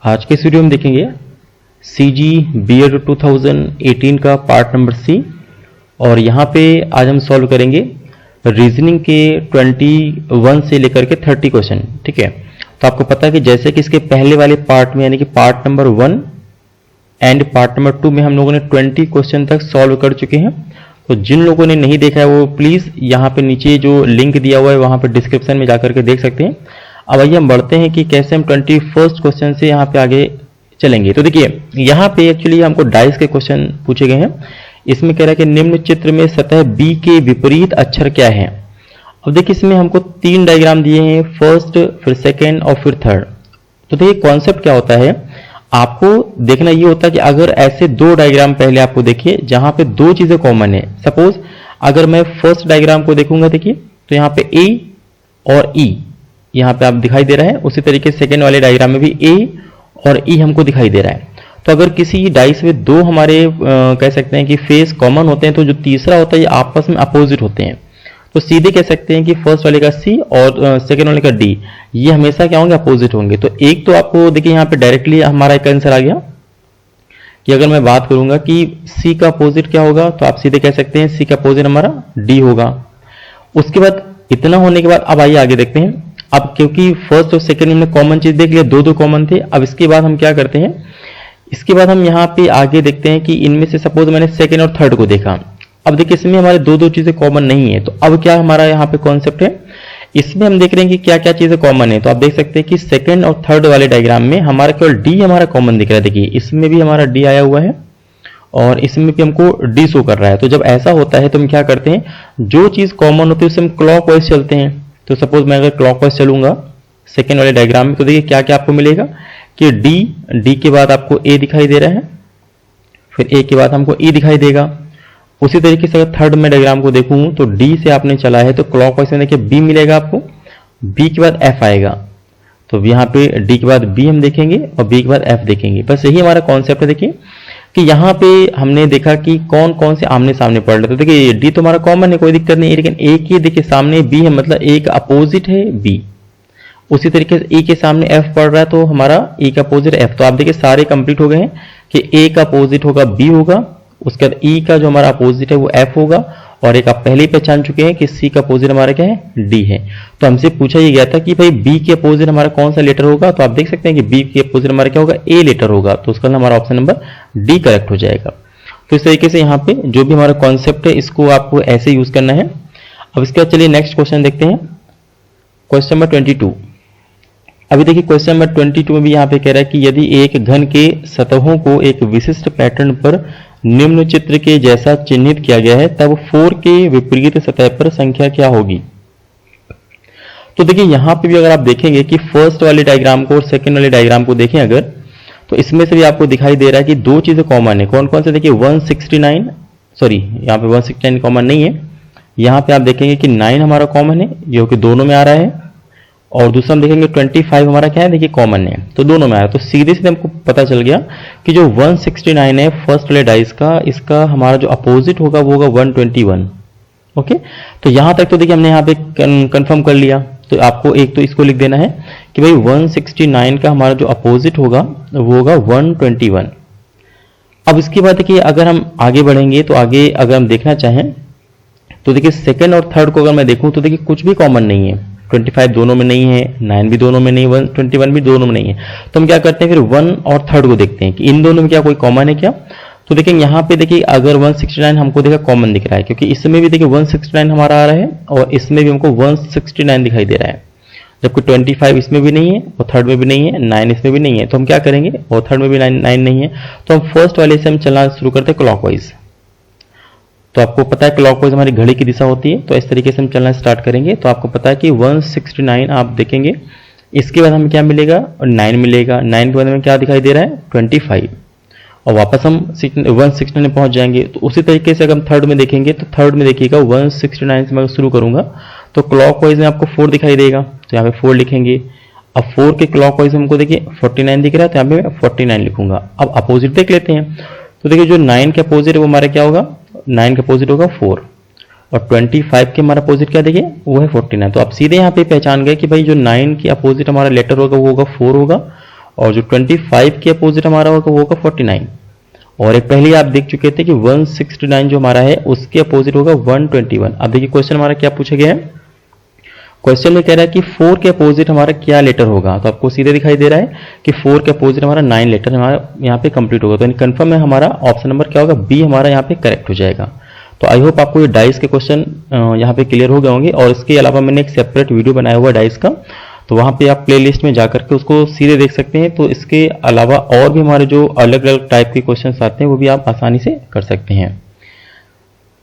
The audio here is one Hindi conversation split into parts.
आज के इस वीडियो में देखेंगे CG B.Ed 2018 का पार्ट नंबर C और यहाँ पे आज हम सॉल्व करेंगे रीजनिंग के 21 से लेकर के 30 क्वेश्चन। ठीक है, तो आपको पता है कि जैसे कि इसके पहले वाले पार्ट में यानी कि part number 1 and part number 2 में हम लोगों ने 20 क्वेश्चन तक सॉल्व कर चुके हैं। तो जिन लोगों ने नहीं देखा है वो प्लीज़ यहाँ पे नीचे जो लिंक दिया हुआ है वहाँ पे डिस्क्रिप्शन में जाकर के देख सकते हैं। अब आइए हम बढ़ते हैं कि कैसे हम 21st क्वेश्चन से यहाँ पे आगे चलेंगे। तो देखिए यहाँ पे एक्चुअली हमको डाइस के क्वेश्चन पूछे गए हैं। इसमें कह रहा है कि निम्न चित्र में सतह B के विपरीत अक्षर क्या है। अब देखिए इसमें हमको 3 डायग्राम दिए हैं, फर्स्ट, फिर सेकेंड और फिर थर्ड। तो देखिए कॉन्सेप्ट क्या होता है, आपको देखना ये होता है कि अगर ऐसे 2 डायग्राम पहले आपको देखिए जहां पे 2 चीजें कॉमन है। सपोज अगर मैं फर्स्ट डायग्राम को देखूंगा, देखिए तो यहाँ पे A और E यहाँ पे आप दिखाई दे रहा है। उसी तरीके से सेकेंड वाले डायग्राम में भी A और E हमको दिखाई दे रहा है। तो अगर किसी डाइस में 2 हमारे कह सकते हैं कि फेस कॉमन होते हैं, तो जो तीसरा होता है ये आपस में अपोजिट होते हैं। तो सीधे कह सकते हैं कि फर्स्ट वाले का C और सेकेंड वाले का D ये हमेशा क्या होंगे, अपोजिट होंगे। तो एक तो आपको देखिए यहाँ पे डायरेक्टली हमारा एक आंसर आ गया कि अगर मैं बात करूंगा कि C का अपोजिट क्या होगा, तो आप सीधे कह सकते हैं C का अपोजिट हमारा D होगा। उसके बाद इतना होने के बाद अब आइए आगे देखते हैं। अब क्योंकि फर्स्ट और सेकेंड हमने कॉमन चीज देख लिया, 2 कॉमन थे। अब इसके बाद हम क्या करते हैं, इसके बाद हम यहाँ पे आगे देखते हैं कि इनमें से सपोज मैंने सेकेंड और थर्ड को देखा। अब देखिए इसमें हमारे 2 चीजें कॉमन नहीं है। तो अब क्या हमारा यहाँ पे कॉन्सेप्ट है, इसमें हम देख रहे हैं कि क्या क्या चीजें कॉमन है। तो आप देख सकते हैं कि सेकंड और थर्ड वाले डायग्राम में हमारा केवल D हमारा कॉमन दिख रहा है। देखिए इसमें भी हमारा D आया हुआ है और इसमें भी हमको D शो कर रहा है। तो जब ऐसा होता है तो हम क्या करते हैं, जो चीज कॉमन होती है उससे हम क्लॉकवाइज चलते हैं। तो सपोज मैं अगर क्लॉकवाइज चलूंगा सेकेंड वाले डायग्राम में, तो देखिए क्या क्या आपको मिलेगा कि D के बाद आपको A दिखाई दे रहा है, फिर A के बाद हमको E दिखाई देगा। उसी तरीके से अगर थर्ड में डायग्राम को देखूं तो D से आपने चला है तो क्लॉकवाइज में देखिए B मिलेगा आपको, B के बाद F आएगा। तो यहाँ पे D के बाद B हम देखेंगे और B के बाद F देखेंगे। बस यही हमारा कॉन्सेप्ट है। देखिए कि यहाँ पे हमने देखा कि कौन कौन से आमने सामने पढ़ रहे। तो देखिए D तो हमारा कॉमन है, कोई दिक्कत नहीं है, लेकिन A के देखिए सामने B है, मतलब A का अपोजिट है B। उसी तरीके से E के सामने F पढ़ रहा है तो हमारा E का अपोजिट F। तो आप देखिए सारे कंप्लीट हो गए हैं कि A का अपोजिट होगा B होगा, उसके बाद E का जो हमारा अपोजिट है वो F होगा, और एक आप पहले ही पहचान चुके हैं कि C का अपोजिट हमारा क्या है, D है। तो हमसे पूछा ये गया था कि भाई B के अपोजिट हमारा कौन सा लेटर होगा। तो आप देख सकते हैं कि B के अपोजिट हमारा क्या होगा, A लेटर होगा। तो उसका हमारा ऑप्शन नंबर D करेक्ट हो जाएगा। तो इस तरीके से यहाँ पे जो भी हमारा कॉन्सेप्ट है इसको आपको ऐसे यूज करना है। अब इसके बाद चलिए नेक्स्ट क्वेश्चन देखते हैं, क्वेश्चन नंबर 22। अभी देखिए क्वेश्चन नंबर 22 में भी यहाँ पे कह रहा है कि यदि एक घन के सतहों को एक विशिष्ट पैटर्न पर निम्न चित्र के जैसा चिन्हित किया गया है, तब 4 के विपरीत सतह पर संख्या क्या होगी। तो देखिए यहाँ पे भी अगर आप देखेंगे कि फर्स्ट वाले डायग्राम को और सेकंड वाले डायग्राम को देखें अगर, तो इसमें से भी आपको दिखाई दे रहा है कि 2 चीजें कॉमन है। कौन कौन से, देखिए 169, सॉरी यहाँ पे 169 कॉमन नहीं है। यहाँ पे आप देखेंगे कि 9 हमारा कॉमन है जो कि दोनों में आ रहा है, और दूसरा हम देखेंगे 25 हमारा क्या है, देखिए कॉमन है, तो दोनों में आया। तो सीधे सीधे हमको पता चल गया कि जो 169 है फर्स्ट वाले डाइस का, इसका हमारा जो अपोजिट होगा वो होगा 121। ओके, तो यहां तक तो देखिए हमने यहाँ पे कंफर्म कर लिया। तो आपको एक तो इसको लिख देना है कि भाई 169 का हमारा जो अपोजिट होगा वो होगा 121। अब इसके बाद देखिए अगर हम आगे बढ़ेंगे तो आगे अगर हम देखना चाहें तो देखिए सेकेंड और थर्ड को अगर मैं देखूं तो देखिए कुछ भी कॉमन नहीं है। 25 दोनों में नहीं है, 9 भी दोनों में नहीं, 121 भी दोनों में नहीं है। तो हम क्या करते हैं फिर 1 और थर्ड को देखते हैं कि इन दोनों में क्या कोई कॉमन है क्या। तो देखेंगे यहाँ पे देखिए अगर 169 हमको देखा कॉमन दिख रहा है, क्योंकि इसमें भी देखिए 169 हमारा आ रहा है और इसमें भी हमको 169 दिखाई दे रहा है, जबकि 25 इसमें भी नहीं है और थर्ड में भी नहीं है, 9 इसमें भी नहीं है। तो हम क्या करेंगे, और थर्ड में भी 9 नहीं है, तो हम फर्स्ट वाले से हम चलना शुरू करते हैं क्लॉकवाइज। तो आपको पता है क्लॉकवाइज हमारी घड़ी की दिशा होती है, तो इस तरीके से हम चलना स्टार्ट करेंगे। तो आपको पता है कि 169 आप देखेंगे, इसके बाद हमें क्या मिलेगा, 9 मिलेगा, 9 के बाद हमें क्या दिखाई दे रहा है, 25, और वापस हम 169 में पहुंच जाएंगे। तो उसी तरीके से अगर हम थर्ड में देखेंगे तो थर्ड में देखिएगा 169 से मैं शुरू करूंगा तो क्लॉकवाइज में आपको 4 दिखाई देगा, तो यहाँ पे 4 लिखेंगे। अब 4 के क्लॉकवाइज हमको देखिए 49 दिख रहा है, तो यहाँ पे मैं 49 लिखूंगा। अब अपोजिट देख लेते हैं, तो देखिए जो 9 के अपोजिट है वो हमारा क्या होगा, 9 का अपोजिट होगा 4, और 25 के हमारा अपोजिट क्या देखिए वो है 49। तो आप सीधे यहाँ पे पहचान गए कि भाई जो 9 के अपोजिट हमारा लेटर होगा वो होगा 4 होगा, और जो 25 के अपोजिट हमारा होगा वो होगा 49। और एक पहले आप देख चुके थे कि 169 जो हमारा है उसके अपोजिट होगा 121। अब देखिए क्वेश्चन हमारा क्या पूछा गया है, क्वेश्चन में कह रहा है कि 4 के अपोजिट हमारा क्या लेटर होगा। तो आपको सीधे दिखाई दे रहा है कि 4 के अपोजिट हमारा 9 लेटर हमारा यहाँ पे कंप्लीट होगा। तो कंफर्म है हमारा ऑप्शन नंबर क्या होगा, बी हमारा यहाँ पे करेक्ट हो जाएगा। तो आई होप आपको ये डाइस के क्वेश्चन यहाँ पे क्लियर हो गए होंगे। और इसके अलावा मैंने एक सेपरेट वीडियो बनाया हुआ डाइस का, तो वहाँ पे आप प्लेलिस्ट में जाकर के उसको सीधे देख सकते हैं। तो इसके अलावा और भी हमारे जो अलग अलग टाइप के क्वेश्चन आते हैं वो भी आप आसानी से कर सकते हैं।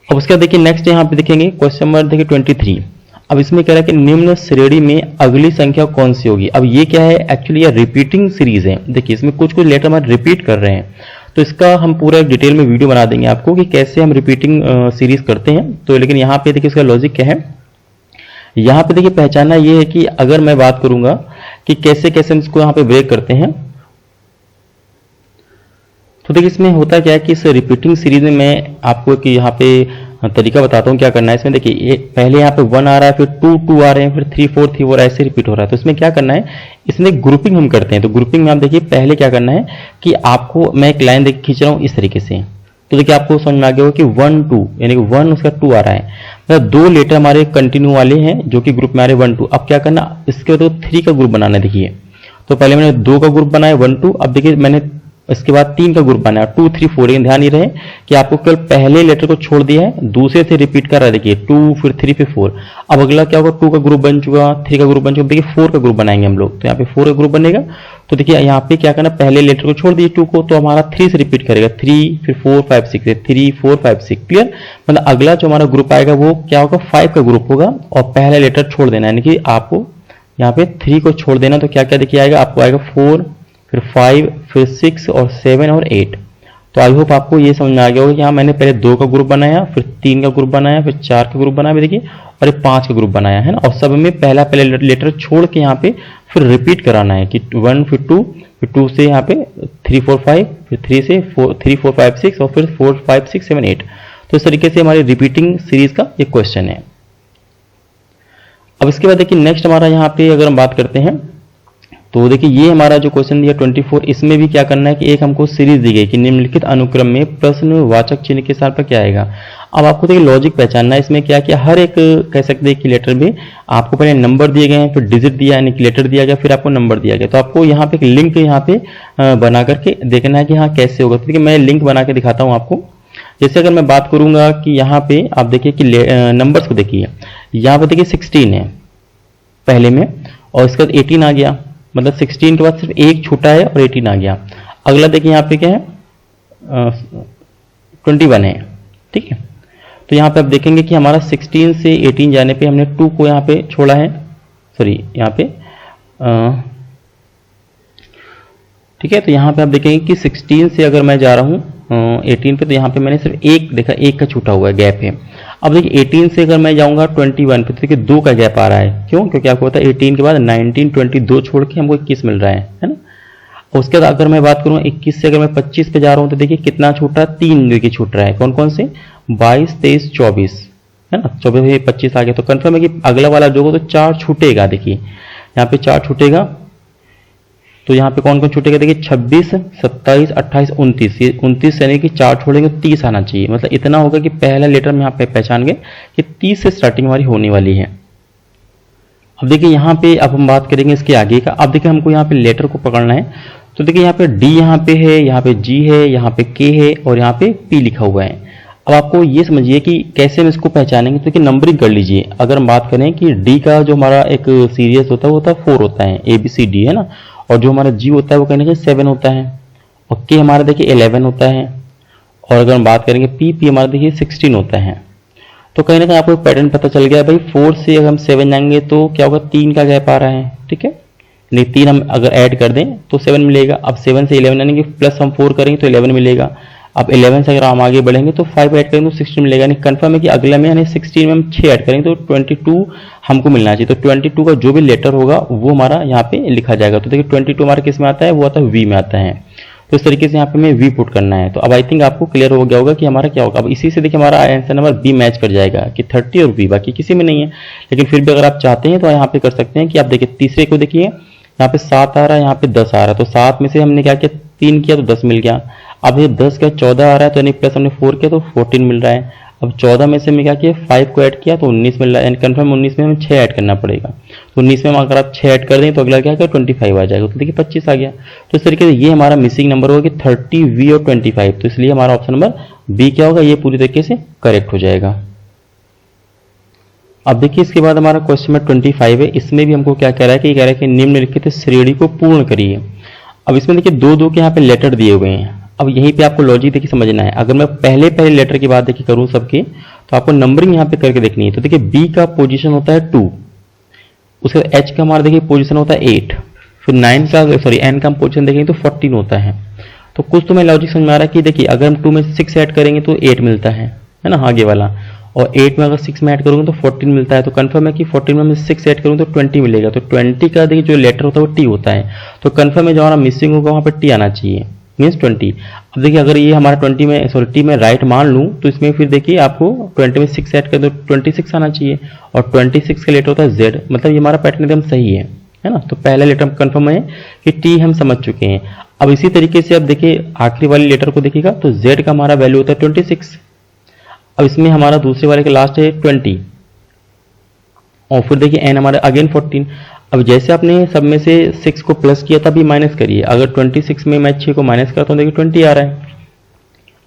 अब उसके बाद देखिए नेक्स्ट यहाँ पे देखेंगे क्वेश्चन नंबर देखिए 23। अब इसमें कह रहा है कि निम्न श्रेणी में अगली संख्या कौन सी होगी। अब ये क्या है, एक्चुअली ये रिपीटिंग सीरीज है। देखिए इसमें कुछ कुछ लेटर हमारे रिपीट कर रहे हैं, तो इसका हम पूरा एक डिटेल में वीडियो बना देंगे आपको कि कैसे हम रिपीटिंग सीरीज करते हैं। तो लेकिन यहाँ पे देखिए इसका लॉजिक क्या है, यहाँ पे देखिए पहचानना ये है कि अगर मैं बात करूंगा कि कैसे कैसे हम इसको यहाँ पे ब्रेक करते हैं, तो देखिए इसमें होता क्या है कि इस रिपीटिंग सीरीज में मैं आपको एक यहाँ पे तरीका बताता हूँ क्या करना है। इसमें देखिए पहले यहाँ पे 1 आ रहा है, फिर 2 2 आ रहे हैं, फिर 3 4 3 4 ऐसे रिपीट हो रहा है। तो इसमें क्या करना है, इसमें ग्रुपिंग हम करते हैं। तो ग्रुपिंग में आप देखिए पहले क्या करना है कि आपको मैं एक लाइन देख खींच रहा हूँ इस तरीके से, तो देखिए आपको समझ में आ गया होगा कि 1 2 यानी कि 1 उसका 2 आ रहा है, मतलब 2 लेटर हमारे कंटिन्यू वाले हैं जो कि ग्रुप में आ रहे 1 2। अब क्या करना, इसके बाद 3 का ग्रुप बनाना है। देखिए तो पहले मैंने 2 का ग्रुप बनाया 1 2, अब देखिए मैंने इसके बाद 3 का ग्रुप बनाया 2 3 4। लेकिन ध्यान ये रहे कि आपको केवल पहले लेटर को छोड़ दिया है, दूसरे से रिपीट कर रहा है। देखिए 2 फिर 3 फिर 4। अब अगला क्या होगा, 2 का ग्रुप बन चुका, 3 का ग्रुप बन चुका, देखिए 4 का ग्रुप बनाएंगे हम लोग। तो यहाँ पे 4 का ग्रुप बनेगा। तो देखिए यहाँ पे क्या करना, पहले लेटर को छोड़ दिए 2 को, तो हमारा 3 से रिपीट करेगा, 3 फिर 4 5 6 3 4 5 6। क्लियर, मतलब अगला जो हमारा ग्रुप आएगा वो क्या होगा, 5 का ग्रुप होगा और पहला लेटर छोड़ देना, यानी कि आपको यहाँ पे 3 को छोड़ देना। तो क्या क्या देखिए आएगा, आपको आएगा 4 फिर 5 फिर 6 और 7 और 8। तो आई होप आपको ये समझ में आ गया होगा कि हाँ मैंने पहले 2 का ग्रुप बनाया, फिर 3 का ग्रुप बनाया, फिर 4 का ग्रुप बनाया देखिए, और ये 5 का ग्रुप बनाया है ना। और सब में पहला पहले लेटर छोड़ के यहाँ पे फिर रिपीट कराना है कि 1 फिर 2 फिर 2 से यहाँ पे 3 4 5 फिर 3 से 3 4 5 6 और फिर 4 5 6 7 8। तो इस तरीके से हमारी रिपीटिंग सीरीज का ये क्वेश्चन है। अब इसके बाद देखिए नेक्स्ट हमारा यहाँ पे अगर हम बात करते हैं, तो देखिए ये हमारा जो क्वेश्चन दिया 24, इसमें भी क्या करना है कि एक हमको सीरीज दी गई कि निम्नलिखित अनुक्रम में प्रश्नवाचक चिन्ह के साथ पर क्या आएगा। अब आपको देखिए लॉजिक पहचानना है। इसमें क्या किया, हर एक कह सकते हैं कि लेटर में आपको पहले नंबर दिए गए हैं, फिर डिजिट दिया यानी कि लेटर दिया गया, फिर आपको नंबर दिया गया। तो आपको यहाँ पे एक लिंक यहाँ पे बना करके देखना है कि हाँ कैसे होगा। तो देखिए मैं लिंक बना के दिखाता हूँ आपको। जैसे अगर मैं बात करूंगा कि यहाँ पे आप देखिए कि नंबर्स को देखिए, यहाँ पे देखिए 16 है पहले में और इसके बाद 18 आ गया, मतलब 16 के बाद सिर्फ एक छूटा है और 18 आ गया। अगला देखिए यहाँ पे क्या है 21 है, ठीक है। तो यहाँ पे आप देखेंगे कि हमारा 16 से 18 जाने पे हमने 2 को यहाँ पे छोड़ा है, सॉरी यहाँ पे ठीक है। तो यहाँ पे आप देखेंगे कि 16 से अगर मैं जा रहा हूँ 18 पे, तो यहाँ पे मैंने सिर्फ एक देखा, एक का छूटा हुआ है, गैप है। अब देखिए 18 से अगर मैं जाऊंगा 21 पे, तो देखिए 2 का गैप आ रहा है। क्यों, क्योंकि आपको पता है 18 के बाद 19 20 2 छोड़ के हमको 21 मिल रहा है ना। उसके बाद अगर मैं बात करूँ 21 से अगर मैं 25 पे जा रहा हूँ, तो देखिए कितना छूटा, 3 देखिए छूट रहा है। कौन कौन से, 22 23 24 है ना, 24 25 आ गया। तो कंफर्म है कि अगला वाला जो होगा तो 4 छूटेगा। देखिए यहाँ पे 4 छूटेगा। तो यहाँ पे कौन कौन छूटेगा, देखिए 26 27 28 29, ये 29 यानी कि 4 छोड़ेंगे तो 30 आना चाहिए। मतलब इतना होगा कि पहला लेटर हम यहाँ पे पहचान गए कि 30 से स्टार्टिंग हमारी होने वाली है। अब देखिए यहाँ पे अब हम बात करेंगे इसके आगे का। अब देखिए हमको यहाँ पे लेटर को पकड़ना है। तो देखिए यहाँ पे डी यहाँ पे है, यहाँ पे जी है, यहाँ पे के है और यहाँ पे पी लिखा हुआ है। अब आपको ये समझिए कि कैसे हम इसको पहचानेंगे। तो देखिए नंबरिंग कर लीजिए। अगर हम बात करें कि डी का जो हमारा एक सीरीज होता है वो होता है 4 होता है, ABCD है ना। और जो हमारा जी होता है वो कहीं ना कहीं 7 होता है और के हमारा देखिए 11 होता है। और अगर हम बात करेंगे पी हमारा देखिए 16 होता है। तो कहीं ना कहीं आपको पैटर्न पता चल गया भाई। 4 से अगर हम 7 जाएंगे तो क्या होगा, 3 का गैप आ रहा है, ठीक है। नहीं 3 हम अगर ऐड कर दें तो 7 मिलेगा। अब 7 से 11 यानी कि प्लस हम 4 करेंगे तो 11 मिलेगा। अब 11 से अगर हम आगे बढ़ेंगे तो 5 ऐड करेंगे तो 16 मिलेगा। यानी कंफर्म है कि अगले में यानी 16 में हम 6 ऐड करेंगे तो 22 हमको मिलना चाहिए। तो 22 का जो भी लेटर होगा वो हमारा यहाँ पे लिखा जाएगा। तो देखिए 22 हमारा किस में आता है, वो आता है वी में आता है। तो इस तरीके से यहाँ पे हमें वी पुट करना है। तो अब आई थिंक आपको क्लियर हो गया होगा कि हमारा क्या होगा। अब इसी से देखिए हमारा आंसर नंबर बी मैच कर जाएगा कि 30 और वी, बाकी किसी में नहीं है। लेकिन फिर भी अगर आप चाहते हैं तो यहाँ पे कर सकते हैं कि आप देखिए तीसरे को देखिए, यहाँ पे 7 आ रहा है, यहाँ पे 10 आ रहा है, तो 7 में से हमने क्या किया 3 किया तो 10 मिल गया। अब ये 10 का 14 आ रहा है तो यानी प्लस हमने 4 किया तो 14 मिल रहा है। अब 14 में से हमने क्या किया 5 को ऐड किया तो 19 मिल रहा है, यानी कन्फर्म 19 में हमें 6 ऐड करना पड़ेगा। तो 19 में अगर आप 6 ऐड कर दें तो अगला क्या 25 आ जाएगा, तो देखिए 25 आ गया। तो इस तरीके से ये हमारा मिसिंग नंबर होगा कि 30 V और 25, तो इसलिए हमारा ऑप्शन नंबर बी क्या होगा, ये पूरी तरीके से करेक्ट हो जाएगा। अब देखिए इसके बाद हमारा क्वेश्चन नंबर 25 है, इसमें भी हमको क्या कह रहा है कि कह रहा है कि निम्नलिखित श्रेणी को पूर्ण करिए। अब इसमें देखिए दो के यहाँ पे लेटर दिए हुए हैं। अब यहीं पे आपको लॉजिक देखिए समझना है। अगर मैं पहले लेटर की बात देखिए करूं सबके, तो आपको नंबरिंग यहाँ पे करके देखनी है। तो देखिए बी का पोजीशन होता है 2, उसके बाद एच का हमारा देखिए पोजीशन होता है 8, फिर एन का हम पोजीशन देखेंगे तो 14 होता है। तो कुछ तो मैं लॉजिक समझ में आ रहा है कि देखिए अगर हम 2 में 6 ऐड करेंगे तो 8 मिलता है ना आगे वाला, और 8 में अगर 6 में ऐड करूंगा तो 14 मिलता है। तो कंफर्म है कि 14 में मैं 6 ऐड करूंगा तो 20 मिलेगा। तो 20 का देखिए जो लेटर होता है वो टी होता है, तो कंफर्म है जो हमारा मिसिंग होगा वहां पर टी आना चाहिए, मीन्स 20। अब देखिए अगर ये हमारा 20 में टी में राइट मान लूं तो इसमें फिर देखिए आपको 20 में 6 ऐड कर दो 26 आना चाहिए, और 26 का लेटर होता है जेड, मतलब ये हमारा पैटर्न एकदम सही है ना। तो पहला लेटर कंफर्म है कि टी हम समझ चुके हैं। अब इसी तरीके से अब देखिए आखिरी वाली लेटर को देखिएगा तो जेड का हमारा वैल्यू होता है 26। अब इसमें हमारा दूसरे वाले का लास्ट है 20, और फिर देखिए एन हमारा अगेन 14। अब जैसे आपने सब में से 6 को प्लस किया तभी माइनस करिए। अगर 26 में मैं 6 को माइनस करता हूँ देखिए 20 आ रहा है।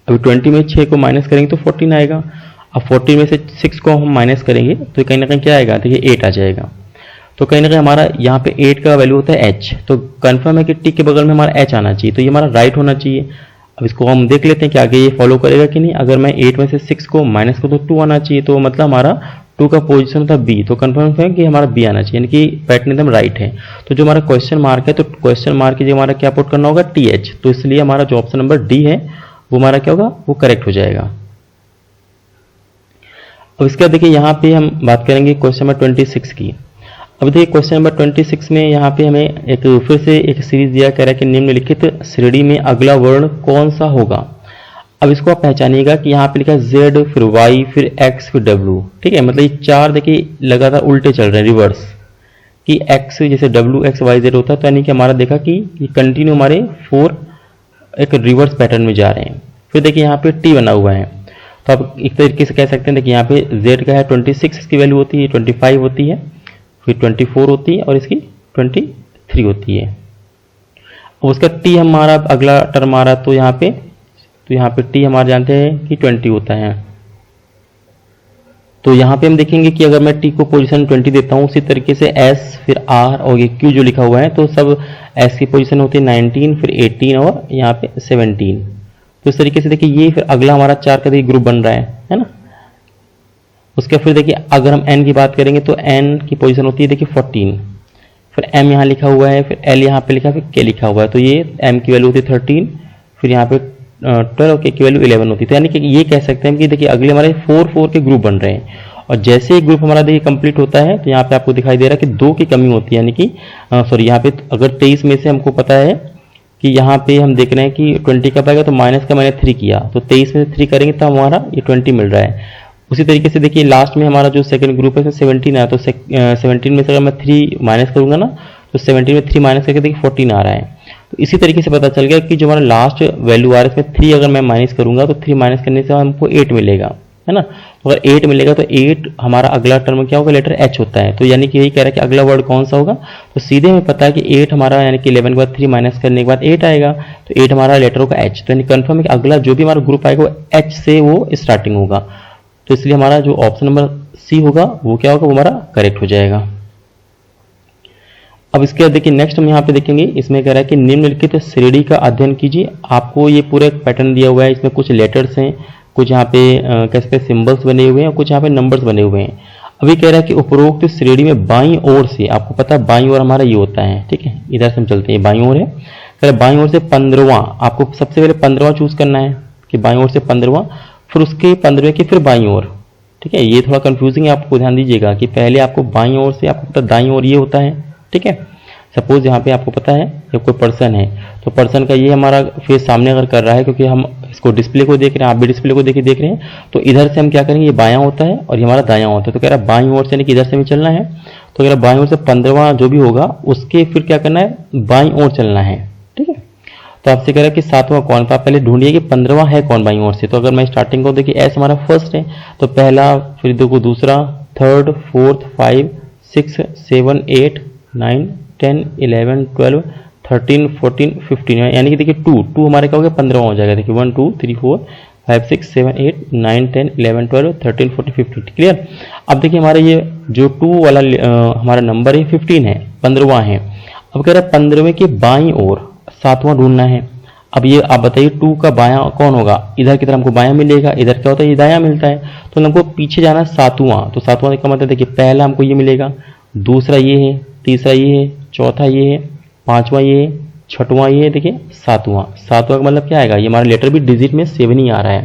अभी 20 में 6 को माइनस करेंगे तो 14 आएगा। अब 14 में से 6 को हम माइनस करेंगे तो कहीं ना कहीं क्या आएगा, देखिए 8 आ जाएगा। तो कहीं ना कहीं हमारा यहाँ पे 8 का वैल्यू होता है एच, तो कंफर्म है कि टी के बगल में हमारा एच आना चाहिए, तो ये हमारा राइट होना चाहिए। अब इसको हम देख लेते हैं कि आगे ये फॉलो करेगा कि नहीं। अगर मैं 8 में से 6 को माइनस करूँ तो 2 आना चाहिए, तो मतलब हमारा 2 का पोजीशन होता है बी, तो कंफर्म है कि हमारा बी आना चाहिए, यानी कि पैटर्न एकदम राइट है। तो जो हमारा क्वेश्चन मार्क है, तो क्वेश्चन मार्क की हमारा क्या पुट करना होगा टी एच, तो इसलिए हमारा जो ऑप्शन नंबर डी है वो हमारा क्या होगा, वो करेक्ट हो जाएगा। अब इसके बाद देखिए यहाँ पे हम बात करेंगे क्वेश्चन नंबर 26 की। अब देखिए क्वेश्चन नंबर 26 में यहाँ पे हमें एक फिर से एक सीरीज दिया, कह रहा है कि निम्नलिखित श्रेणी में अगला वर्ण कौन सा होगा। अब इसको आप पहचानिएगा कि यहाँ पे लिखा है Z, फिर Y, फिर X, फिर W, ठीक है। मतलब ये चार देखिए लगातार उल्टे चल रहे हैं, रिवर्स, कि X जैसे W X Y Z होता है, तो यानी कि हमारा देखा कि ये कंटिन्यू हमारे 4 एक रिवर्स पैटर्न में जा रहे हैं। फिर देखिए यहाँ पे T बना हुआ है, तो आप एक तरीके से कह सकते हैं, देखिए यहाँ पे Z का है 26, इसकी वैल्यू होती है 25 होती है, फिर 24 होती है, और इसकी 23 होती है। अब उसका T हमारा अगला टर्म आ रहा, तो यहाँ पे T हमारे जानते हैं कि 20 होता है। तो यहाँ पे हम देखेंगे कि अगर मैं T को पोजीशन 20 देता हूँ, उसी तरीके से S, फिर R और ये Q जो लिखा हुआ है, तो सब S की पोजीशन होती है 19, फिर 18 और यहाँ पे 17। तो इस तरीके से देखिए ये फिर अगला हमारा 4 का देखिए ग्रुप बन रहा है ना। उसके फिर देखिए अगर हम N की बात करेंगे तो N की पोजीशन होती है देखिए 14, फिर M यहाँ लिखा हुआ है, फिर L यहाँ पे लिखा है, फिर K लिखा हुआ है, तो ये M की वैल्यू होती है 13, फिर यहाँ पे 12, K की वैल्यू 11 होती है। तो यानी कि ये कह सकते हैं कि देखिए अगले हमारे 4 के ग्रुप बन रहे हैं, और जैसे ही ग्रुप हमारा देखिए कंप्लीट होता है तो यहाँ पे आपको दिखाई दे रहा है कि 2 की कमी होती है, यानी कि यहाँ पे अगर 23 में से हमको पता है कि यहाँ पे हम देख रहे हैं कि 20 कब आएगा, तो माइनस का मैंने 3 किया, तो 23 में से 3 करेंगे तो हमारा ये 20 मिल रहा है। उसी तरीके से देखिए लास्ट में हमारा जो सेकंड ग्रुप है इसमें 17 आया, तो 17 में से अगर मैं 3 माइनस करूंगा ना, तो 17 में 3 माइनस करके देखिए 14 आ रहा है। तो इसी तरीके से पता चल गया कि जो हमारा लास्ट वैल्यू आ रहा है इसमें 3 अगर मैं माइनस करूंगा तो 3 माइनस करने से हमको 8 मिलेगा, है ना। तो अगर 8 मिलेगा तो 8 हमारा अगला टर्म क्या होगा, लेटर H होता है। तो यानी कि यही कह रहा है कि अगला वर्ड कौन सा होगा, तो सीधे हमें पता है कि 8 हमारा, यानी कि 11 के बाद 3 माइनस करने के बाद 8 आएगा, तो 8 हमारा लेटर होगा H। तो यानी कन्फर्म है कि अगला जो भी हमारा ग्रुप आएगा वो H से वो स्टार्टिंग होगा, तो इसलिए हमारा जो ऑप्शन नंबर सी होगा वो क्या होगा, वो हमारा करेक्ट हो जाएगा। अब इसके बाद देखिए नेक्स्ट हम यहाँ पे देखेंगे, इसमें कह रहा है कि निम्नलिखित श्रेणी का अध्ययन कीजिए। आपको ये पूरा एक पैटर्न दिया हुआ है, इसमें कुछ लेटर्स हैं, कुछ यहाँ पे कह सकते हैं सिंबल्स बने हुए हैं, और कुछ यहाँ पे नंबर्स बने हुए हैं। अभी कह रहा है कि उपरोक्त श्रेणी में बाईं ओर से, आपको पता है बाईं ओर हमारा ये होता है, ठीक है, इधर से हम चलते हैं, बाईं ओर है, कह रहा बाईं ओर से 15वां, आपको सबसे पहले 15वां चूज करना है कि बाईं ओर से 15वां, फिर उसके 15वें की फिर बाईं ओर, ठीक है। ये थोड़ा कंफ्यूजिंग है, आपको ध्यान दीजिएगा कि पहले आपको बाईं ओर से, आपको पता दाईं ओर ये होता है, ठीक है। सपोज यहाँ पे आपको पता है जब कोई पर्सन है, तो पर्सन का ये हमारा फेस सामने अगर कर रहा है, क्योंकि हम इसको डिस्प्ले को देख रहे हैं, आप भी डिस्प्ले को देख रहे हैं, तो इधर से हम क्या करेंगे, ये बायां होता है और ये हमारा दायां होता है। तो कह रहा है बाईं ओर से, यानी कि इधर से हमें चलना है, तो अगर बाईं ओर से 15वां जो भी होगा उसके फिर क्या करना है, बाईं ओर चलना है। ठीक है, तो आपसे कह रहा है कि 7वां कौन, तो आप पहले ढूंढिए कि 15वां है कौन बाईं ओर से। तो अगर मैं स्टार्टिंग को देखिए एस हमारा फर्स्ट है, तो पहला, फिर देखो दूसरा, थर्ड, फोर्थ, 5, 6, 7, 8, 9, 10, 11, 12, 13, 14, 15, यानी कि देखिए टू हमारे क्या हो गया, 15वां हो जाएगा। देखिए 1 2 3 4 5 6 7 8 9 10 11 12 13 14 15। क्लियर। अब देखिए हमारा ये जो 2 वाला हमारा नंबर है 15 है, 15वां है। अब कह रहा है 15वें के बाईं ओर 7वां ढूंढना है। अब ये आप बताइए 2 का बायां कौन होगा, इधर की तरफ हमको बायां मिलेगा, इधर क्या होता है ये दायां मिलता है, तो हमको पीछे जाना है 7वां। तो 7वां का मतलब देखिए पहला हमको ये मिलेगा, दूसरा ये है, तीसरा ये है, चौथा ये है, 5वां ये है, 6वां ये है, देखिए 7वां का मतलब क्या आएगा, ये हमारा लेटर भी डिजिट में 7 ही आ रहा है।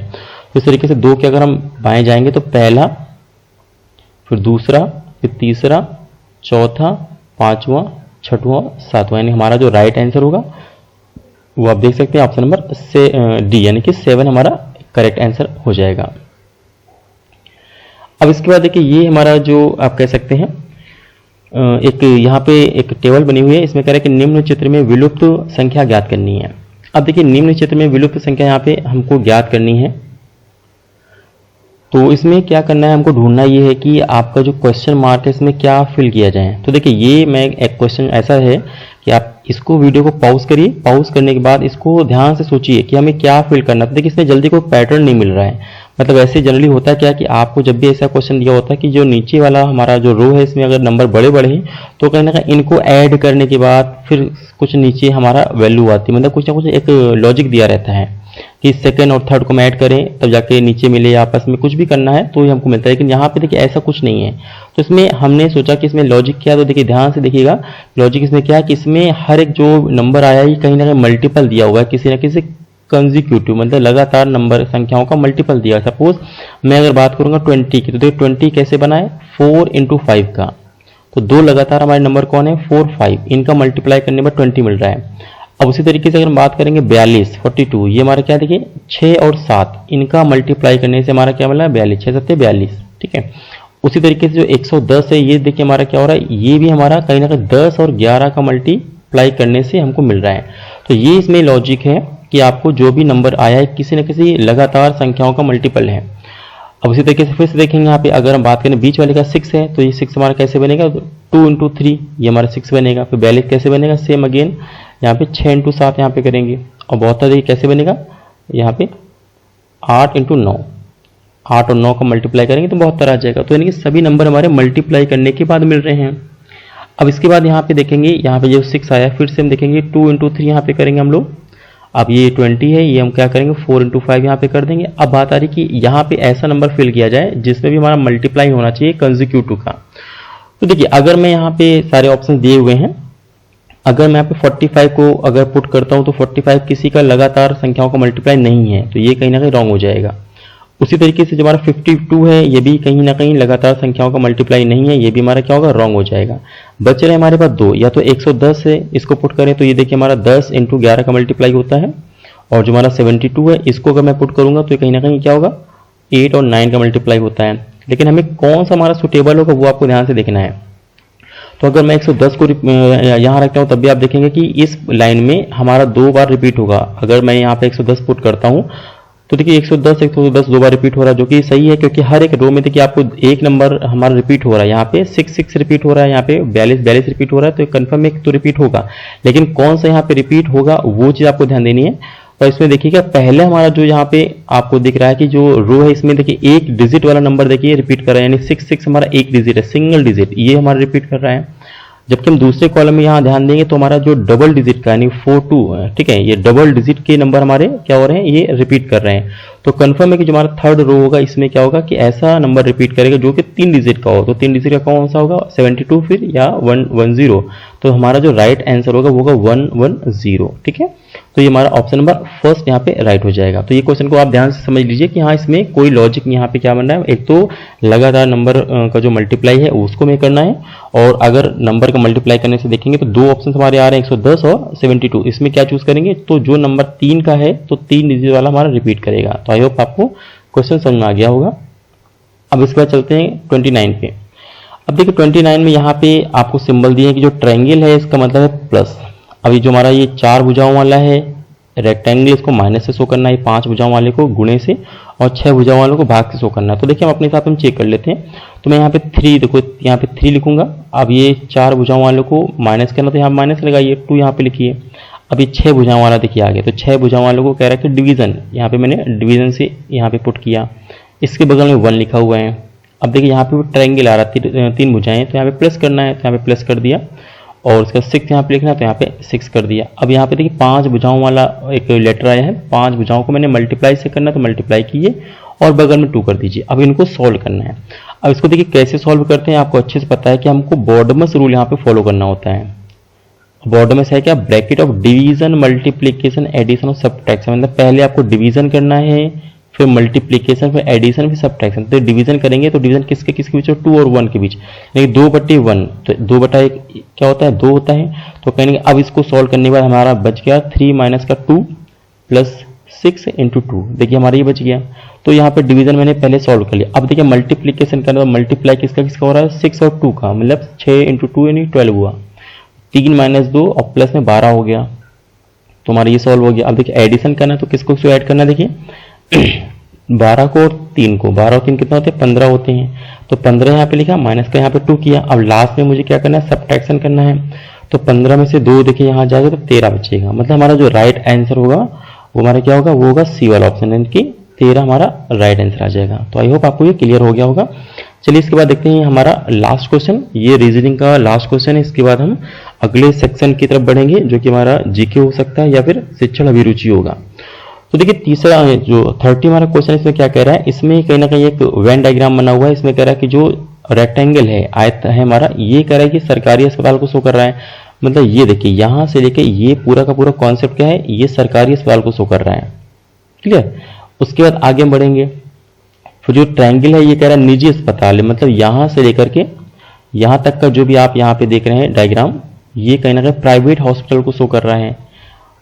तो इस तरीके से 2 के अगर हम बाएं जाएंगे तो पहला, फिर दूसरा, फिर तीसरा, चौथा, 5वां, 6वां, 7वां, यानी हमारा जो राइट आंसर होगा वो आप देख सकते हैं ऑप्शन नंबर से डी, यानी कि 7 हमारा करेक्ट आंसर हो जाएगा। अब इसके बाद देखिए ये हमारा जो आप कह सकते हैं एक यहाँ पे एक टेबल बनी हुई है, इसमें कह रहा है कि निम्न चित्र में विलुप्त संख्या ज्ञात करनी है। अब देखिए निम्न चित्र में विलुप्त संख्या यहाँ पे हमको ज्ञात करनी है, तो इसमें क्या करना है, हमको ढूंढना ये है कि आपका जो क्वेश्चन मार्क है इसमें क्या फिल किया जाए। तो देखिए ये मैं एक क्वेश्चन ऐसा है कि आप इसको वीडियो को पॉज करिए, पॉज करने के बाद इसको ध्यान से सोचिए कि हमें क्या फिल करना है। तो देखिए इसमें जल्दी कोई पैटर्न नहीं मिल रहा है, मतलब ऐसे जनरली होता है क्या कि आपको जब भी ऐसा क्वेश्चन दिया होता है कि जो नीचे वाला हमारा जो रो है इसमें अगर नंबर बड़े बड़े हैं तो कहीं ना कहीं इनको ऐड करने के बाद फिर कुछ नीचे हमारा वैल्यू आती है, मतलब कुछ ना कुछ एक लॉजिक दिया रहता है कि सेकंड और थर्ड को हम ऐड करें तब जाके नीचे मिले, आपस में कुछ भी करना है तो ये हमको मिलता है। लेकिन यहाँ पे देखिए ऐसा कुछ नहीं है, तो इसमें हमने सोचा कि इसमें लॉजिक क्या है, तो देखिए ध्यान से देखिएगा लॉजिक इसमें क्या है कि इसमें हर एक जो नंबर आया है कहीं ना कहीं मल्टीपल दिया हुआ है, किसी ना किसी कंजिक्यूटिव, मतलब लगातार नंबर संख्याओं का मल्टीपल दिया। सपोज मैं अगर बात करूंगा 20 की, तो देखिए 20 कैसे बना है, 4 × 5 का, तो 2 लगातार हमारे नंबर कौन है, 4 5, इनका मल्टीप्लाई करने पर 20 मिल रहा है। अब उसी तरीके से अगर हम बात करेंगे 42 42, ये हमारा क्या देखिए 6 और 7, इनका मल्टीप्लाई करने से हमारा क्या मिला है 42, 6 7 42। ठीक है, उसी तरीके से जो 110 है ये देखिए हमारा क्या हो रहा है, ये भी हमारा कहीं ना कहीं 10 और 11 का मल्टीप्लाई करने से हमको मिल रहा है। तो ये इसमें लॉजिक है कि आपको जो भी नंबर आया है किसी न किसी लगातार संख्याओं का मल्टीपल है। अब उसी तरीके से फिर से देखेंगे यहाँ पे अगर हम बात करें बीच वाले का 6 है, तो ये 6 हमारा कैसे बनेगा, 2 × 3, ये हमारा 6 बनेगा। फिर 42 कैसे बनेगा, सेम अगेन यहाँ पे 6 × 7 यहाँ पे करेंगे। और 72 ये कैसे बनेगा, यहाँ पे 8 × 9, 8 और 9 का मल्टीप्लाई करेंगे तो 72 आ जाएगा। तो यानी कि सभी नंबर हमारे मल्टीप्लाई करने के बाद मिल रहे हैं। अब इसके बाद यहाँ पे देखेंगे, यहाँ पे जो 6 आया फिर से हम देखेंगे 2 × 3 यहाँ पे करेंगे हम लोग। अब ये 20 है, ये हम क्या करेंगे 4 × 5 यहाँ पे कर देंगे। अब बात आ रही कि यहाँ पे ऐसा नंबर फिल किया जाए जिसमें भी हमारा मल्टीप्लाई होना चाहिए कंजिक्यूटिव का। तो देखिए अगर मैं यहाँ पे सारे ऑप्शन दिए हुए हैं, अगर मैं यहाँ पे 45 को अगर पुट करता हूँ तो 45 किसी का लगातार संख्याओं का मल्टीप्लाई नहीं है, तो ये कहीं ना कहीं रॉन्ग हो जाएगा। उसी तरीके से जो हमारा 52 है ये भी कहीं ना कहीं लगातार संख्याओं का मल्टीप्लाई नहीं है, ये भी हमारा क्या होगा रॉन्ग हो जाएगा। बच रहे हमारे पास 2, या तो 110 है इसको पुट करें तो ये देखिए हमारा 10 × 11 का मल्टीप्लाई होता है, और जो हमारा 72 है इसको अगर मैं पुट करूंगा तो कहीं ना कहीं क्या होगा 8 और 9 का मल्टीप्लाई होता है। लेकिन हमें कौन सा हमारा सुटेबल होगा वो आपको ध्यान से देखना है। तो अगर मैं 110 को यहाँ रखता हूँ तब भी आप देखेंगे कि इस लाइन में हमारा 2 बार रिपीट होगा। अगर मैं यहाँ पे 110 पुट करता हूँ तो देखिए 110 2 बार रिपीट हो रहा है, जो कि सही है क्योंकि हर एक रो में देखिए आपको एक नंबर हमारा रिपीट हो रहा है। यहाँ पे 6 रिपीट हो रहा है, यहाँ पे 42 रिपीट हो रहा है, तो कंफर्म एक तो रिपीट होगा। लेकिन कौन सा यहाँ पे रिपीट होगा वो चीज़ आपको ध्यान देनी है। तो इसमें देखिएगा पहले हमारा जो यहाँ पे आपको दिख रहा है कि जो रो है इसमें देखिए एक डिजिट वाला नंबर देखिए रिपीट कर रहा है, यानी 6 हमारा एक डिजिट है, सिंगल डिजिट, ये हमारा रिपीट कर रहा है। जबकि हम दूसरे कॉलम में यहाँ ध्यान देंगे तो हमारा जो डबल डिजिट का यानी 42, ठीक है, ये डबल डिजिट के नंबर हमारे क्या हो रहे हैं, ये रिपीट कर रहे हैं। तो कंफर्म है कि जो हमारा थर्ड रो होगा इसमें क्या होगा कि ऐसा नंबर रिपीट करेगा जो कि 3 डिजिट का हो। तो 3 डिजिट का कौन सा होगा 72 फिर या 110। तो हमारा जो राइट आंसर होगा वो होगा 110। ठीक है, तो ये हमारा ऑप्शन नंबर फर्स्ट यहाँ पे राइट हो जाएगा। तो ये क्वेश्चन को आप ध्यान से समझ लीजिए कि हाँ इसमें कोई लॉजिक यहाँ पे क्या बन रहा है, एक तो लगातार नंबर का जो मल्टीप्लाई है उसको हमें करना है, और अगर नंबर का मल्टीप्लाई करने से देखेंगे तो 2 ऑप्शन हमारे आ रहे हैं 110 और 72। इसमें क्या चूज करेंगे, तो जो नंबर 3 का है तो 3 डिजिट वाला हमारा रिपीट करेगा। तो आई होप आपको क्वेश्चन समझ में आ गया होगा। अब इसके बाद चलते हैं 29 पे। अब देखिए 29 में यहाँ पे आपको सिंबल दिए हैं कि जो ट्रायंगल है इसका मतलब है प्लस। अभी जो हमारा ये 4 भुजाओं वाला है रेक्टेंगल, इसको माइनस से शो करना है, 5 भुजाओं वाले को गुणे से और 6 भुजाओं वालों को भाग से शो करना है। तो देखिए हम अपने हिसाब से हम चेक कर लेते हैं। तो मैं यहाँ पे 3, देखो यहाँ पे 3 लिखूंगा। अब ये 4 भुजाओं वालों को माइनस करना, तो यहाँ माइनस लगाइए, 2 यहाँ पे लिखिए। अब ये 6 भुजाओं वाला देखिए आगे, तो 6 भुजाओं वालों को कह रहा है कि डिवीजन, यहाँ पे मैंने डिवीजन से यहाँ पे पुट किया। इसके बगल में 1 लिखा हुआ है। अब देखिए यहाँ पे ट्रायंगल आ रहा है, 3 भुजाएं, तो यहाँ पे प्लस करना है, तो यहाँ पे प्लस कर दिया। और उसका 6 यहाँ पे लिखना है, तो यहाँ पे 6 कर दिया। अब यहाँ पे देखिए 5 भुजाओं वाला एक लेटर आया है, 5 भुजाओं को मैंने मल्टीप्लाई से करना है, तो मल्टीप्लाई कीजिए और बगल में 2 कर दीजिए। अब इनको सॉल्व करना है। अब इसको देखिए कैसे सॉल्व करते हैं, आपको अच्छे से पता है कि हमको बॉर्डमस रूल यहाँ पे फॉलो करना होता है। बॉर्डमस है क्या, bracket of division multiplication addition और सब्ट्रैक्शन। मतलब पहले आपको डिवीजन करना है, फिर मल्टीप्लीकेशन, फिर एडिशन, फिर सब्ट्रैक्शन। तो डिवीजन करेंगे तो डिवीजन किसके किसके बीच, 2 और 1 के बीच, यानी 2/1। तो 2/1 क्या होता है, 2 होता है। तो कहेंगे अब इसको सॉल्व करने के बाद हमारा बच गया 3 माइनस का 2 प्लस 6 इंटू 2। देखिए हमारा ये बच गया। तो यहाँ पे डिवीजन मैंने पहले सॉल्व कर लिया। अब देखिए मल्टीप्लीकेशन करना, तो मल्टीप्लाई किसका किसका हो रहा है, 6 और 2 का, मतलब 6 इंटू 2 यानी 12 हुआ। 3 माइनस 2 और प्लस में 12 हो गया। तो हमारा ये सॉल्व हो गया। अब देखिए एडिशन करना, तो किसको किसको ऐड करना, देखिए 12 को और 3 को, 12 और 3 कितना होते हैं, 15 होते हैं। तो 15 यहाँ पे लिखा, माइनस का यहाँ पे 2 किया। अब लास्ट में मुझे क्या करना है, सब्ट्रैक्शन करना है। तो 15 में से 2 देखिए यहाँ जाएगा तो 13 बचेगा। मतलब हमारा जो राइट आंसर होगा वो हमारा क्या होगा, वो होगा सी वाला ऑप्शन, यानी कि 13 हमारा राइट आंसर आ जाएगा। तो आई होप आपको ये क्लियर हो गया होगा। चलिए इसके बाद देखते हैं हमारा लास्ट क्वेश्चन, ये रीजनिंग का लास्ट क्वेश्चन है। इसके बाद हम अगले सेक्शन की तरफ बढ़ेंगे जो कि हमारा जीके हो सकता है या फिर शिक्षण अभिरुचि होगा। तो देखिए तीसरा जो 30 हमारा क्वेश्चन इसमें क्या कह रहा है, इसमें कहीं ना कहीं एक वेन डायग्राम बना हुआ है। इसमें कह रहा है कि जो रेक्टेंगल है, आयत है हमारा, ये कह रहा है कि सरकारी अस्पताल को शो कर रहा है। मतलब ये देखिए यहाँ से लेके ये पूरा का पूरा कॉन्सेप्ट क्या है, ये सरकारी अस्पताल को शो कर रहा है। क्लियर। उसके बाद आगे हम बढ़ेंगे। फिर जो ट्रायंगल है ये कह रहा है निजी अस्पताल है। मतलब यहाँ से लेकर के यहाँ तक का जो भी आप यहाँ पे देख रहे हैं डायग्राम, ये कहीं ना कहीं प्राइवेट हॉस्पिटल को शो कर रहा है।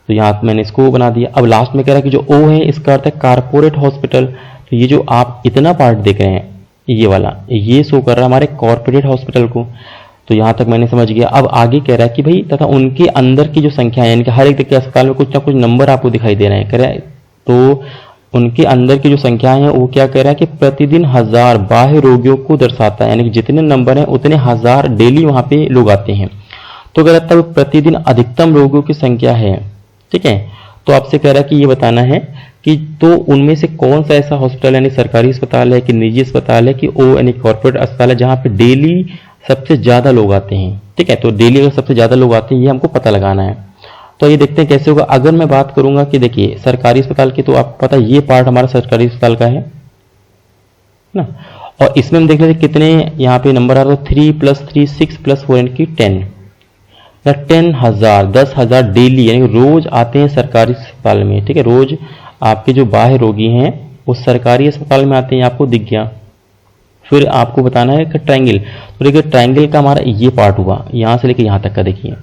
तो यहाँ मैंने इसको बना दिया। अब लास्ट में कह रहा है कि जो ओ है इसका अर्थ है कारपोरेट हॉस्पिटल। तो ये जो आप इतना पार्ट देख रहे हैं ये वाला, ये शो कर रहा है हमारे कॉर्पोरेट हॉस्पिटल को। तो यहाँ तक मैंने समझ गया। अब आगे कह रहा है कि भाई तथा उनके अंदर की जो संख्या है, यानी कि हर एक देखिए अस्पताल में कुछ ना कुछ नंबर आपको दिखाई दे रहे हैं, कह रहा है तो उनके अंदर की जो संख्याएं हैं वो क्या कह रहा है कि प्रतिदिन 1000 बाह्य रोगियों को दर्शाता है। यानी कि जितने नंबर हैं उतने 1000 डेली वहां पे लोग आते हैं। तो कह रहा है तब प्रतिदिन अधिकतम रोगियों की संख्या है। ठीक है। तो आपसे कह रहा है कि ये बताना है कि तो उनमें से कौन सा ऐसा हॉस्पिटल यानी सरकारी अस्पताल है कि निजी अस्पताल है कि ओ यानी कॉर्पोरेट अस्पताल है जहां पे डेली सबसे ज्यादा लोग आते हैं। ठीक है। तो डेली अगर सबसे ज्यादा लोग आते हैं ये हमको पता लगाना है। तो ये देखते हैं कैसे होगा। अगर मैं बात करूंगा कि देखिए सरकारी अस्पताल की, तो आपको पता है ये पार्ट हमारा सरकारी अस्पताल का है ना। और इसमें हम देख लेते कितने यहाँ पे नंबर आ रहा है, 3 + 3 6 + 4 यानी कि 10 या 10,000 डेली, यानी रोज आते हैं सरकारी अस्पताल में। ठीक है। रोज आपके जो बाह्य रोगी हैं वो सरकारी अस्पताल में आते हैं, आपको दिख गया। फिर आपको बताना है कि ट्रायंगल, तो देखिए ट्रायंगल का हमारा ये पार्ट हुआ, यहाँ से लेके यहाँ तक का देखिए।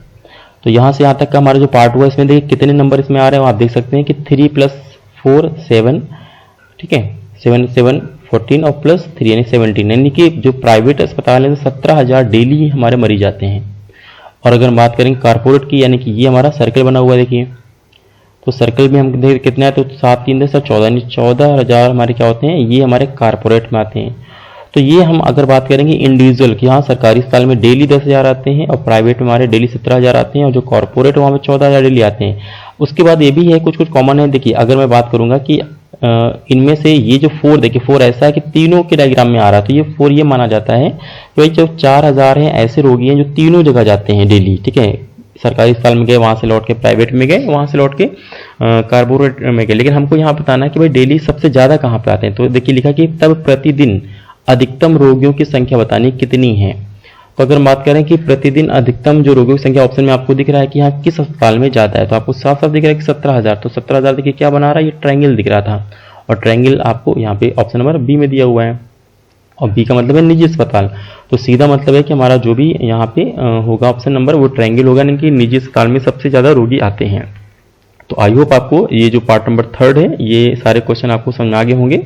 तो यहाँ से यहाँ तक का हमारा जो पार्ट हुआ इसमें देखिए कितने नंबर इसमें आ रहे हैं, आप देख सकते हैं कि 3 + 4 7। ठीक है। 7 7 14 और +3 यानी 17। यानी कि जो प्राइवेट अस्पताल है 17,000 डेली हमारे मरीज आते हैं। और अगर हम बात करेंगे कारपोरेट की, यानी कि ये हमारा सर्कल बना हुआ है देखिए, तो सर्कल में हम देखिए कितना है, तो 7 3 10 14 यानी 14,000 हमारे क्या होते हैं, ये हमारे कारपोरेट में आते हैं। तो ये हम अगर बात करेंगे इंडिविजुअल की, हाँ सरकारी अस्पताल में डेली 10,000 आते हैं और प्राइवेट में हमारे डेली 17,000 आते हैं और जो कॉर्पोरेट वहाँ में 14,000 डेली आते हैं। उसके बाद ये भी है कुछ कुछ कॉमन है। देखिए अगर मैं बात करूंगा कि इनमें से ये जो 4 देखिए 4 ऐसा है कि तीनों के डायग्राम में आ रहा है, तो ये 4 ये माना जाता है कि भाई जो 4,000 हैं ऐसे रोगी हैं जो तीनों जगह जाते हैं डेली। ठीक है। सरकारी अस्पताल में गए, वहां से लौट के प्राइवेट में गए, वहां से लौट के कारपोरेट में गए। लेकिन हमको यहाँ बताना है कि भाई डेली सबसे ज्यादा कहाँ पे आते हैं। तो देखिए लिखा कि तब प्रतिदिन अधिकतम रोगियों की संख्या बतानी कितनी है। तो अगर बात करें कि प्रतिदिन अधिकतम जो रोगियों की संख्या ऑप्शन में आपको दिख रहा है कि यहाँ किस अस्पताल में ज्यादा है, तो आपको साफ साफ दिख रहा है कि 17,000। तो 17,000 देखिए क्या बना रहा है, ये ट्रायंगल दिख रहा था और ट्रायंगल आपको यहाँ पे ऑप्शन नंबर बी में दिया हुआ है। और बी का मतलब है निजी अस्पताल। तो सीधा मतलब है कि हमारा जो भी यहाँ पे होगा ऑप्शन नंबर वो ट्रायंगल होगा, यानी कि निजी अस्पताल में सबसे ज्यादा रोगी आते हैं। तो आई होप आपको ये जो पार्ट नंबर 3 है ये सारे क्वेश्चन आपको समझ में आ गए होंगे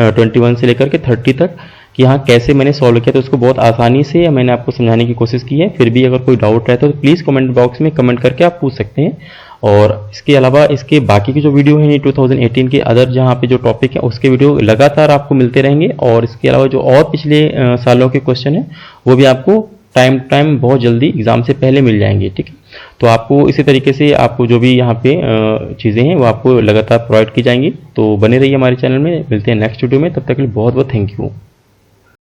21 से लेकर के 30 तक। कि हाँ कैसे मैंने सॉल्व किया, तो उसको बहुत आसानी से मैंने आपको समझाने की कोशिश की है। फिर भी अगर कोई डाउट रहता है तो प्लीज़ कमेंट बॉक्स में कमेंट करके आप पूछ सकते हैं। और इसके अलावा इसके बाकी की जो वीडियो है 2018 के अदर जहाँ पे जो टॉपिक है उसके वीडियो लगातार आपको मिलते रहेंगे। और इसके अलावा जो और पिछले सालों के क्वेश्चन है वो भी आपको टाइम बहुत जल्दी एग्जाम से पहले मिल जाएंगे, ठीक है। तो आपको इसी तरीके से आपको जो भी यहाँ पे चीज़ें हैं वो आपको लगातार प्रोवाइड की जाएंगी। तो बने रहिए हमारे चैनल में, मिलते हैं नेक्स्ट वीडियो में, तब तक के लिए बहुत बहुत थैंक यू।